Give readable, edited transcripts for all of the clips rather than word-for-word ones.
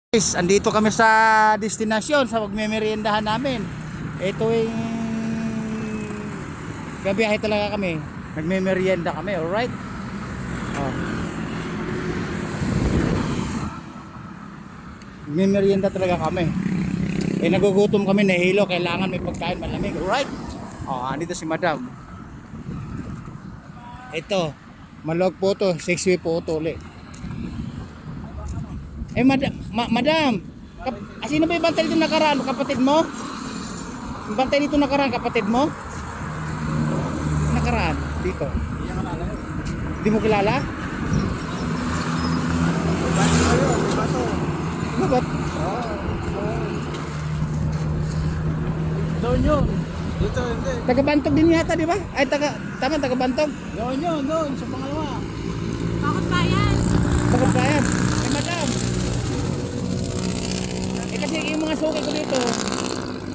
Guys, andito kami sa destinasyon sa pagmemeriendahan namin. Ito yung gabiyahe talaga kami. Nagmemerienda kami, alright? Oh. Nagmemerienda talaga kami. Nagugutom kami, nahilo, kailangan may pagkain malamig, alright? Oh, andito si Madam. Ito, malog po to, 6-way po to ulit. Madam, sino ba yung bantay dito nakaraan? Kapatid mo? Yung bantay dito nakaraan, kapatid mo? Nakaraan, dito. Hindi mo kilala? Ano ba? Doon yun. Dito hindi. Taga-Bantog din yata, di ba? Ay, taga-Bantog? Doon sa pangalawa. Bakit ba yan? Bakit ba yan? Madam. Kasi yung mga suki ko dito,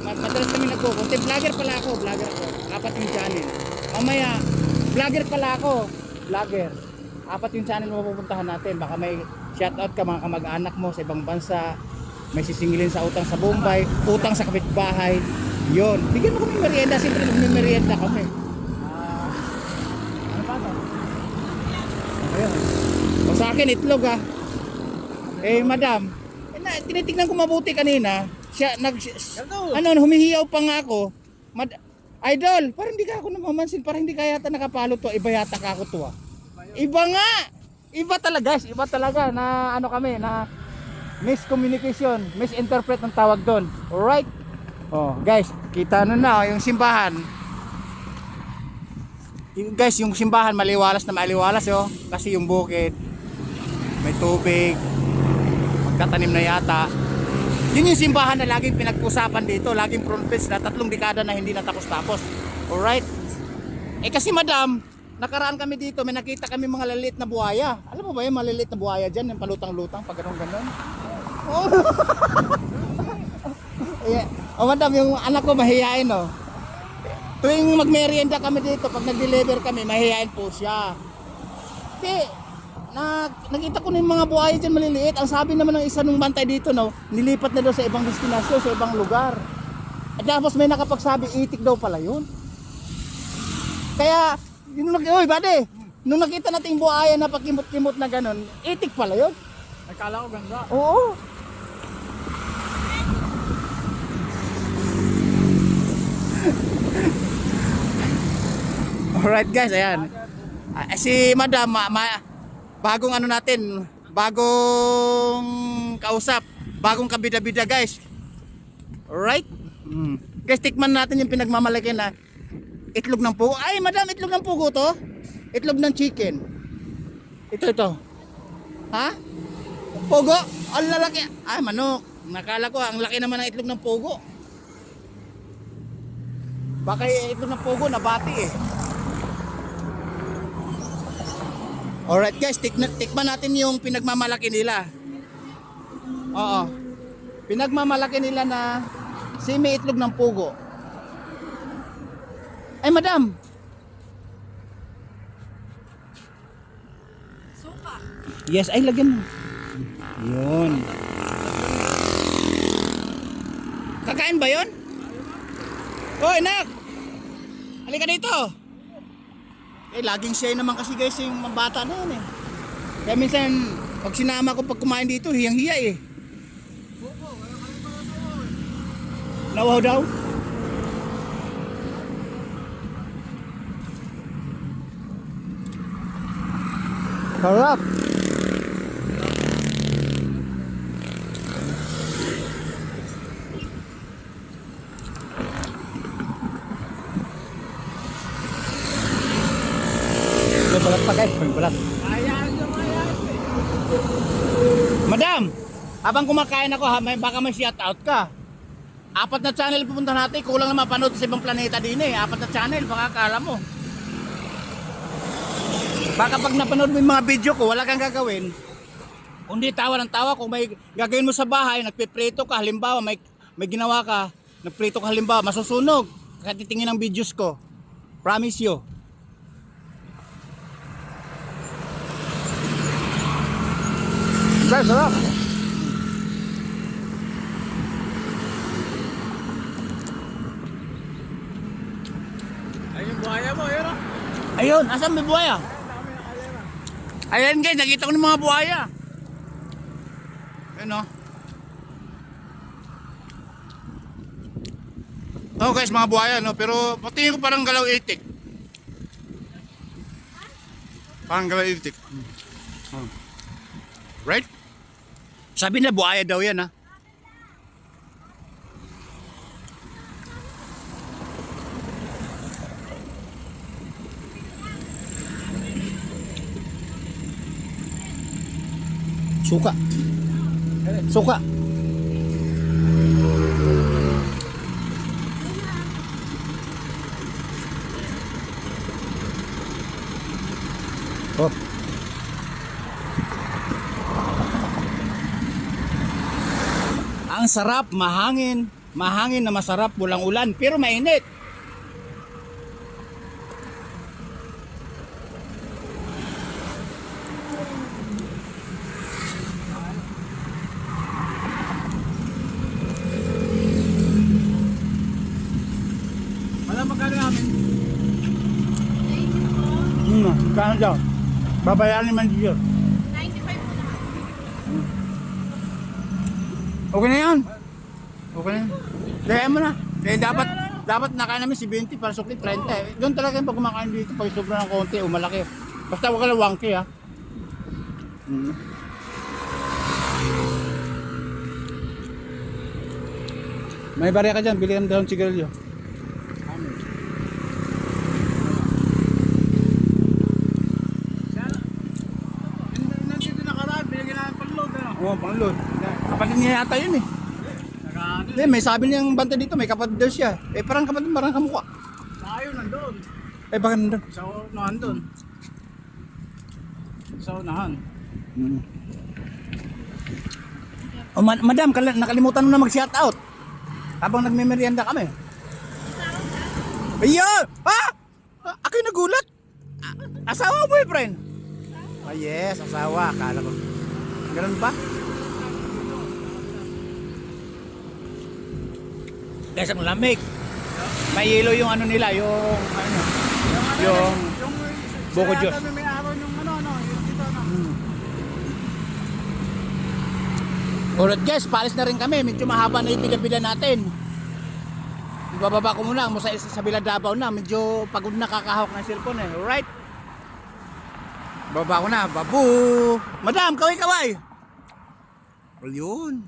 madalas kami nagkukunti. Vlogger pala ako, apat yung channel. Mamaya, vlogger pala ako, vlogger. Apat yung channel mo pupuntahan natin. Baka may shoutout ka mga kamag-anak mo sa ibang bansa, may sisingilin sa utang sa Bombay, utang sa kapitbahay. Yun, bigyan mo kami merienda, siyempre nagme-merienda kami. Ano ba ito? Ayun. O sa akin, itlog ah. Madam, tinitignan ko mabuti kanina. Siya humihiyaw pa nga ako. Idol, parang hindi ka ako namamansin, parang hindi ka yata nakapalo to. Iba yata ka ako to ah. Iba nga. Iba talaga na ano kami na miscommunication, misinterpret ng tawag doon. Alright? Oh, guys, kita na yung simbahan. Guys, yung simbahan maliwalas na maliwalas oh, kasi yung bukid may tubig. Magtatanim na yata. Yun yung simbahan na laging pinag-usapan dito, laging front page na 3 dekada na hindi natapos-tapos. Alright? Kasi madam, nakaraan kami dito, may nakita kami mga laliit na buhaya. Alam mo ba yung maliliit na buhaya dyan, yung palutang-lutang, pag ganun-ganun? Oh. Oh madam, yung anak ko mahihain oh. Tuwing magmerienda kami dito, pag nag-deliver kami, mahihain po siya. Nakita ko na yung mga buhaya dyan maliliit. Ang sabi naman ng isa nung bantay dito, no, nilipat na daw sa ibang destinasyon, sa ibang lugar. At tapos may nakapagsabi, itik daw pala yun. Kaya, buddy, nung nakita natin yung buhaya na pakimot-kimot na ganun, itik pala yun. Nakala ko ganda. Oo. Alright guys, ayan. Si Madam, bagong ano natin, bagong kausap, bagong kabida-bida guys. Alright? Guys, tikman natin yung pinagmamalaki na itlog ng pugo. Ay madam, itlog ng pugo to? Itlog ng chicken. Ito. Ha? Pugo? Ang lalaki. Ay manok. Nakala ko, ang laki naman ng itlog ng pugo. Baka itlog ng pugo nabati eh. Alright guys, tikman natin yung pinagmamalaki nila. Oo. Pinagmamalaki nila na semi itlog ng pugo. Ay madam. Suka. Yes, ay lagyan mo. Yun. Kakain ba yun? Hoy nak! Halika dito. Laging siya naman kasi guys yung mga bata na yun eh. Kaya minsan, pag sinama ko pag kumain dito, hiyang-hiya eh. Nawaw daw? Sarap! May balat pa guys, may balat. Madam, habang kumakain ako ha, baka may shout out ka. 4 na channel pupunta natin, kulang na mapanood sa ibang planeta din eh. 4 na channel, baka akala mo. Baka pag napanood mo yung mga video ko, wala kang gagawin. Kundi tawa ng tawa, kung may gagawin mo sa bahay, nagpiprito ka, halimbawa may ginawa ka, nagprito ka halimbawa, masusunog. Kaya titingin ang videos ko. Promise you. Guys, sarap. Ayun, asan may buhaya? Ayan guys, nakita ko ng mga buhaya. Ayun o. Oh guys, mga buhaya no, pero patingin ko parang galaw itik. Parang galaw itik. Right? Sabi nila buhaya daw yan ha. Suka. Suka. Oh. Ang sarap, mahangin. Mahangin na masarap, walang ulan, pero mainit. Wala magkano namin. Kano daw? Babayaran ni manager. 95 po lahat. Okay na yan. Okay na yan. Kaya mo na. Kaya dapat nakain namin si 20 para sukli 30. Doon talaga yung pag kumakain dito pag sobra ng konti o malaki. Basta huwag ka lang wangki ha. May barya ka dyan, bili ka ng dalawang sigarilyo. Nandito nakaraan, binigyan namin pang-load. Ano? Oo, pang-load. Kapatid niya yata yun eh. Naka-ano. Hindi, may sabi niyang banta dito, may kapatid daw siya. Eh parang kapatid, parang kamukha. Tayo nandun. Eh baka nandun. Sa unahan dun. Sa unahan. Oh, madam, nakalimutan mo na mag-shoutout. Habang nagme-merienda kami. Ayun! Ah! Ako'y nagulat. Asawa o boyfriend? Ah, yes, asawa. Akala ko. Ganun ba? Guys, ang lamig. May yelo yung ano nila, yung ano, yung Boko Diyos. Diyos. May araw yung ano, yung dito na. Alright guys, palis na rin kami. Medyo mahaba na yung pila-pila natin. Ibababa ko muna. Musa sa Biladabaw na. Medyo pagod na kakahawak ng cellphone eh. Alright? Baba ko na. Babu! Madam, kaway-kaway! Well, yun.